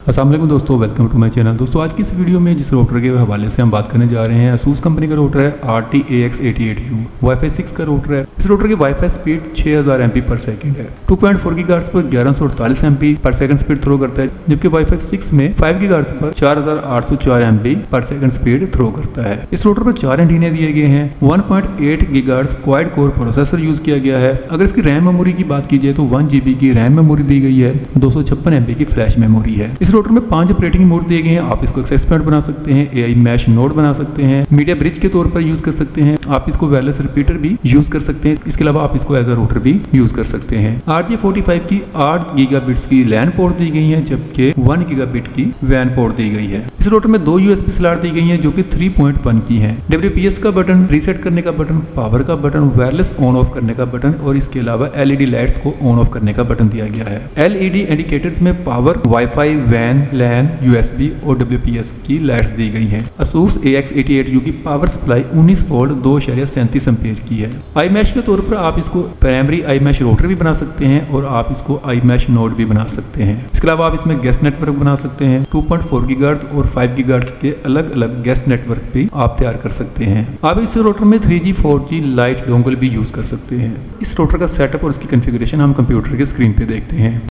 अस्सलाम वालेकुम दोस्तों, वेलकम टू माय चैनल। दोस्तों आज की इस वीडियो में जिस रोटर के हवाले से हम बात करने जा रहे हैं, ASUS कंपनी का रोटर है RTAX88U वाईफाई 6 का रोटर है। इस रोटर की वाईफाई स्पीड 6000 MB पर सेकंड है। 2.4 GHz पर 1148 MB पर सेकंड स्पीड थ्रो करता है, जबकि वाईफाई 6 में 5 GHz पर 4804 MB पर सेकंड स्पीड थ्रो करता है। इस रोटर पर 4 एंटीने दिए गए हैं। 1.8 GHz quad core processor use किया गया है। अगर इसकी रैम मेमोरी की बात की जाए तो 1 GB की रैम मेमोरी दी गई है, 256 MB की फ्लैश मेमोरी है। इस रोटर में 5 ऑपरेटिंग मोड दिए गए हैं। आप इसको एक्सेस पॉइंट बना सकते हैं, AI मैश नोड बना सकते हैं, मीडिया ब्रिज के तौर पर यूज कर सकते हैं। आप इसको वायरलेस रिपीटर भी यूज कर सकते हैं। इसके अलावा आप इसको एज अ रोटर भी यूज कर सकते हैं। RJ45 की 8 गीगाबिट्स की लैन पोर्ट दी गई है, जबकि 1 गीगाबिट की वैन पोर्ट दी गई है। इस रोटर में 2 USB स्लॉट दी गई है जो कि 3.1 की है। WPS का बटन, रीसेट करने का बटन, पावर का बटन, वायरलेस ऑन ऑफ करने का बटन और इसके अलावा LED लाइट्स को ऑन ऑफ करने का बटन दिया गया है। LED इंडिकेटर्स में पावर, वाईफाई, वैन, लैन, USB और WPS की लाइट्स दी गई हैं। ASUS AX88U की पावर सप्लाई 19 वोल्ट 2.37 एम्पीयर की है। iMesh के तौर पर आप इसको प्राइमरी iMesh रोटर भी बना सकते हैं और आप इसको iMesh नोड भी बना सकते हैं। इसके अलावा आप इसमें गेस्ट नेटवर्क बना सकते हैं। 2.4 GHz और 5 GHz के अलग अलग गेस्ट नेटवर्क भी आप तैयार कर सकते हैं। आप इस रोटर में 3G 4G लाइट डोंगल भी यूज कर सकते हैं। इस रोटर का सेटअप और इसकी कॉन्फ़िगरेशन हम कंप्यूटर के स्क्रीन पे देखते हैं।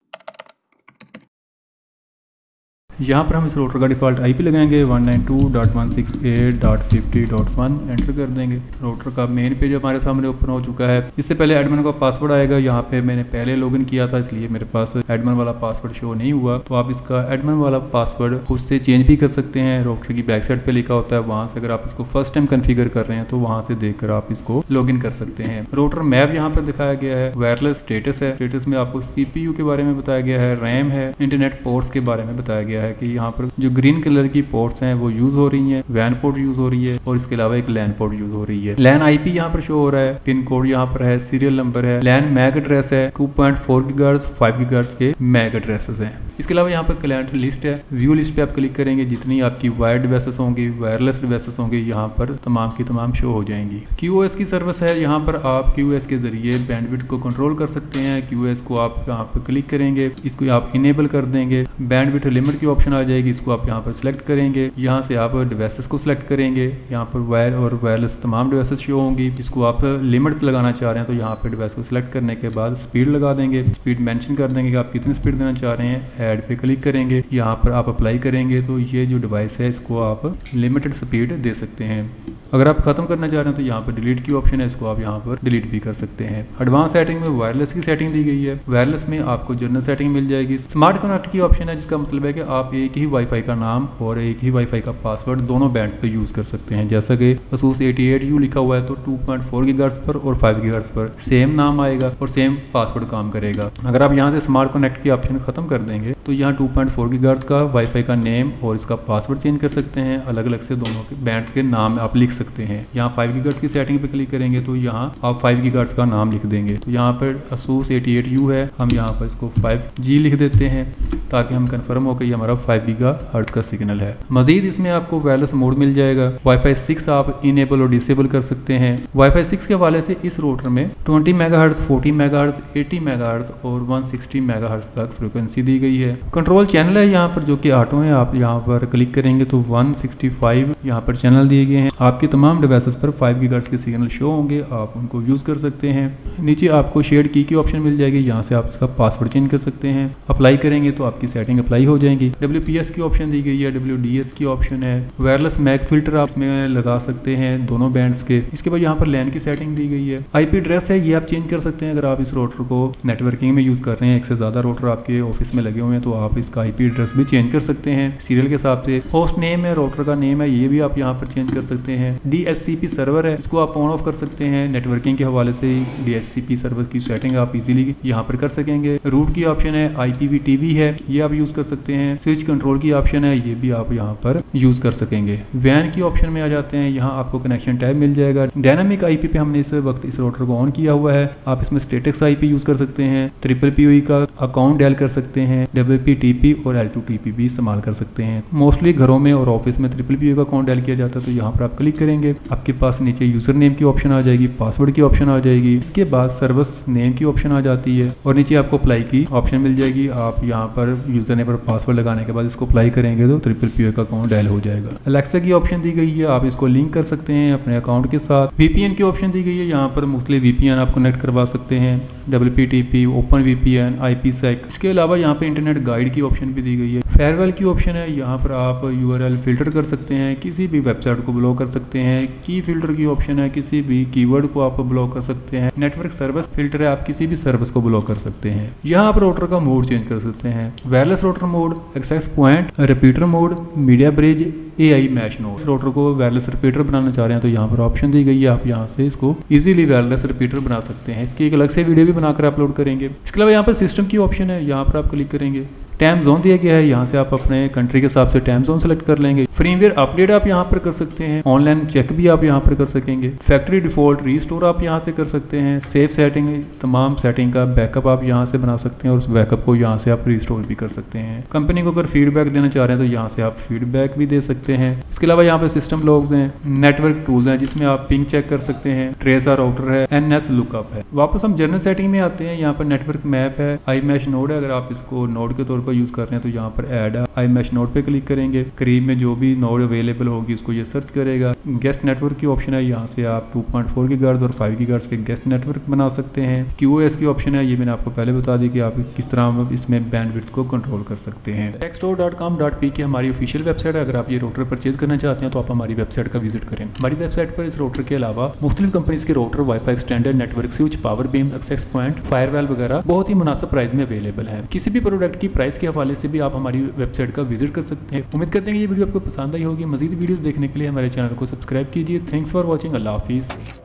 यहाँ पर हम इस रोटर का डिफ़ॉल्ट IP लगाएंगे 192.168.50.1 एंटर कर देंगे। रोटर का मेन पेज हमारे सामने ओपन हो चुका है। इससे पहले एडमिन का पासवर्ड आएगा। यहाँ पे मैंने पहले लॉगिन किया था, इसलिए मेरे पास एडमिन वाला पासवर्ड शो नहीं हुआ। तो आप इसका एडमिन वाला पासवर्ड उससे चेंज भी कर सकते हैं। रोटर की बैक साइड पे लिखा होता है, वहाँ से अगर आप इसको फर्स्ट टाइम कन्फिगर कर रहे हैं तो वहाँ से देखकर आप इसको लॉगिन कर सकते हैं। रोटर मैप यहाँ पर दिखाया गया है। वायरलेस स्टेटस है। स्टेटस में आपको CPU के बारे में बताया गया है, रैम है, इंटरनेट पोर्ट्स के बारे में बताया गया है कि यहाँ पर जो ग्रीन कलर की पोर्ट्स हैं वो यूज हो रही हैं, वैन पोर्ट यूज हो रही है और इसके अलावा एक लैन पोर्ट यूज हो रही है। लैन IP यहाँ पर शो हो रहा है, पिन कोड यहाँ पर है, सीरियल नंबर है, लैन मैक एड्रेस है, 2.4 GHz 5 GHz के मैक एड्रेसेस हैं। इसके अलावा यहाँ पर क्लाइंट लिस्ट है। व्यू लिस्ट पे आप क्लिक करेंगे, जितनी आपकी वायर्ड डिवाइसेस होंगी, वायरलेस डिवाइसेस होंगी, यहाँ पर तमाम की तमाम शो हो जाएंगी। QoS की सर्विस है। यहाँ पर आप QoS के जरिए बैंडविड्थ को कंट्रोल कर सकते हैं। QoS को आप यहाँ पर क्लिक करेंगे, इसको आप इनेबल कर देंगे। बैंडविड्थ लिमिट की ऑप्शन आ जाएगी, इसको आप यहाँ पर सिलेक्ट करेंगे। यहाँ से आप डिवाइसेस को सिलेक्ट करेंगे। यहाँ पर वायर और वायरलेस तमाम डिवाइसेस शो होंगी। जिसको आप लिमिट लगाना चाह रहे हैं तो यहाँ पर डिवाइस को सिलेक्ट करने के बाद स्पीड लगा देंगे। स्पीड मेंशन कर देंगे कि आप कितनी स्पीड देना चाह रहे हैं। ऐड पे क्लिक करेंगे, यहाँ पर आप अप्लाई करेंगे तो ये जो डिवाइस है इसको आप लिमिटेड स्पीड दे सकते हैं। अगर आप खत्म करना चाह रहे हैं तो यहाँ पर डिलीट की ऑप्शन है, इसको आप यहाँ पर डिलीट भी कर सकते हैं। एडवांस सेटिंग में वायरलेस की सेटिंग दी गई है। वायरलेस में आपको जनरल सेटिंग मिल जाएगी। स्मार्ट कनेक्ट की ऑप्शन है, जिसका मतलब है कि आप एक ही वाईफाई का नाम और एक ही वाईफाई का पासवर्ड दोनों बैंड पे यूज कर सकते हैं। जैसा कि ASUS 88U लिखा हुआ है तो 2.4 GHz पर और 5 GHz पर सेम नाम आएगा और सेम पासवर्ड काम करेगा। अगर आप यहाँ से स्मार्ट कनेक्ट की ऑप्शन खत्म कर देंगे तो यहाँ 2.4 GHz का वाईफाई का नेम और इसका पासवर्ड चेंज कर सकते हैं। अलग अलग से दोनों के बैंड्स के नाम आप लिख सकते हैं। यहाँ 5 GHz की सेटिंग पे क्लिक करेंगे तो यहाँ आप 5 GHz का नाम लिख देंगे। तो यहाँ पर ASUS 88U है, हम यहाँ पर इसको 5G लिख देते हैं ताकि हम कंफर्म हो कि ये हमारा 5 GHz का सिग्नल है। मजीद इसमें आपको वायरलेस मोड मिल जाएगा। वाईफाई 6 आप इनेबल और डिसेबल कर सकते हैं। वाईफाई 6 के हवाले से इस रोटर में 20 MHz, 40 MHz, 80 MHz और 160 MHz तक फ्रिक्वेंसी दी गई है। कंट्रोल चैनल है यहाँ पर जो कि ऑटो है। आप यहाँ पर क्लिक करेंगे तो 165 यहाँ पर चैनल दिए गए हैं। आपके तमाम डिवाइसेस पर 5 GHz के सिग्नल शो होंगे, आप उनको यूज कर सकते हैं। नीचे आपको शेयर्ड की ऑप्शन मिल जाएगी, यहाँ से आप इसका पासवर्ड चेंज कर सकते हैं। अप्लाई करेंगे तो आपकी सेटिंग अप्लाई हो जाएगी। WPS की ऑप्शन दी गई है, WDS की ऑप्शन है। वायरलेस मैक फिल्टर आप इसमें लगा सकते हैं दोनों बैंड्स के। इसके बाद यहाँ पर लैन की सेटिंग दी गई है। IP एड्रेस है, ये आप चेंज कर सकते हैं। अगर आप इस रोटर को नेटवर्किंग में यूज कर रहे हैं, एक से ज्यादा रोटर आपके ऑफिस में लगे हुए हैं तो आप इसका IP एड्रेस भी चेंज कर सकते हैं सीरियल के हिसाब से। होस्ट नेम है, रोटर का नेम है, ये भी आप यहाँ पर चेंज कर सकते हैं। DHCP सर्वर है, इसको आप ऑन ऑफ कर सकते हैं। नेटवर्किंग के हवाले से DHCP सर्वर की सेटिंग आप इजीली यहाँ पर कर सकेंगे। रूट की ऑप्शन है, IPv4 है, ये आप यूज कर सकते हैं। स्विच कंट्रोल की ऑप्शन है, ये भी आप यहाँ पर यूज कर सकेंगे। वैन की ऑप्शन में आ जाते हैं, यहाँ आपको कनेक्शन टाइप मिल जाएगा। डायनामिक IP पे हमने इस वक्त इस रोटर को ऑन किया हुआ है। आप इसमें स्टेटिक्स IP यूज कर सकते हैं। PPPoE का अकाउंट डायल कर सकते हैं। WPTP और L2TP भी इस्तेमाल कर सकते हैं। मोस्टली घरों में और ऑफिस में PPPoE का अकाउंट डायल किया जाता है तो यहाँ पर आप क्लिक करेंगे, आपके पास नीचे यूजर नेम की ऑप्शन आ जाएगी, पासवर्ड की ऑप्शन आ जाएगी, इसके बाद सर्विस नेम की ऑप्शन आ जाती है और नीचे आपको अप्लाई की ऑप्शन मिल जाएगी। आप यहाँ पर यूजर नेम पर पासवर्ड लगाने के बाद इसको अप्लाई करेंगे तो PPPoE का अकाउंट डायल हो जाएगा। अलेक्सा की ऑप्शन दी गई है, आप इसको लिंक कर सकते हैं अपने अकाउंट के साथ। VPN की ऑप्शन दी गई है, यहाँ पर मुख्तलिफ VPN आप कनेक्ट करवा सकते हैं, WPTP, OpenVPN, IPsec। इसके अलावा यहाँ पे इंटरनेट गाइड की ऑप्शन भी दी गई है। फेयरवेल की ऑप्शन है, यहाँ पर आप URL फिल्टर कर सकते हैं, किसी भी वेबसाइट को ब्लॉक कर सकते हैं। की फिल्टर की ऑप्शन है, किसी भी कीवर्ड को आप ब्लॉक कर सकते हैं। नेटवर्क सर्विस फिल्टर है, आप किसी भी सर्विस को ब्लॉक कर सकते हैं। यहाँ आप राउटर का मोड चेंज कर सकते हैं, wireless router mode, access point, repeater mode, media bridge, AI mesh node. इस राउटर को वायरलेस रिपीटर बनाना चाह रहे हैं तो यहाँ पर ऑप्शन दी गई है, आप यहाँ से इसको इजीली वायरलेस रिपीटर बना सकते हैं। इसकी एक अलग से वीडियो भी बनाकर अपलोड करेंगे। इसके अलावा यहाँ पर सिस्टम की ऑप्शन है, यहाँ पर आप क्लिक करेंगे, टाइम जोन दिया गया है, यहाँ से आप अपने कंट्री के हिसाब से टाइम जोन सेलेक्ट कर लेंगे। फ्रीवेयर अपडेट आप यहाँ पर कर सकते हैं, ऑनलाइन चेक भी आप यहाँ पर कर सकेंगे, फैक्ट्री डिफॉल्ट रीस्टोर आप यहाँ से कर सकते हैं, सेफ सेटिंग, तमाम सेटिंग का बैकअप आप यहाँ से बना सकते हैं और उस बैकअप को यहाँ से आप रिस्टोर भी कर सकते हैं। कंपनी को अगर फीडबैक देना चाह रहे हैं तो यहाँ से आप फीडबैक भी दे सकते हैं। इसके अलावा यहाँ पे सिस्टम लॉग्स हैं, नेटवर्क टूल्स हैं जिसमें आप पिंग चेक कर सकते हैं, ट्रेसर राउटर है, NS लुकअप है। वापस हम जनरल सेटिंग में आते हैं, यहाँ पर नेटवर्क मैप है, iMesh नोड है, अगर आप इसको नोड के तौर पर यूज कर रहे हैं तो यहाँ पर ऐड है, iMesh नोड पे क्लिक करेंगे, करीब में जो भी नोड अवेलेबल होगी उसको ये सर्च करेगा। गेस्ट नेटवर्क की ऑप्शन है, यहाँ से आप 2.4 गीगाहर्ट्ज़ और 5 गीगाहर्ट्ज़ के गेस्ट नेटवर्क बना सकते हैं। QoS की ऑप्शन है, ये मैंने आपको पहले बता दी कि आप किस तरह इसमें बैंडविड्थ को कंट्रोल कर सकते हैं। techstore.com.pk हमारी ऑफिशियल वेबसाइट है, अगर आप ये राउटर परचेज करना चाहते हैं तो आप हमारी वेबसाइट का विजिट करें। हमारी वेबसाइट पर इस राउटर के अलावा मुख्तलिफ कंपनीज के router, WiFi extender, network switch, power beam, access point, firewall वगैरह बहुत ही मुनासिब प्राइस में अवेलेबल है। किसी भी प्रोडक्ट की प्राइस के हवाले से भी आप हमारी वेबसाइट का विजिट कर सकते हैं। उम्मीद करते हैं कि ये वीडियो आपको पसंद आई होगी। मजीद वीडियोस देखने के लिए हमारे चैनल को सब्सक्राइब कीजिए। Thanks for watching. अल्लाह हाफिज़।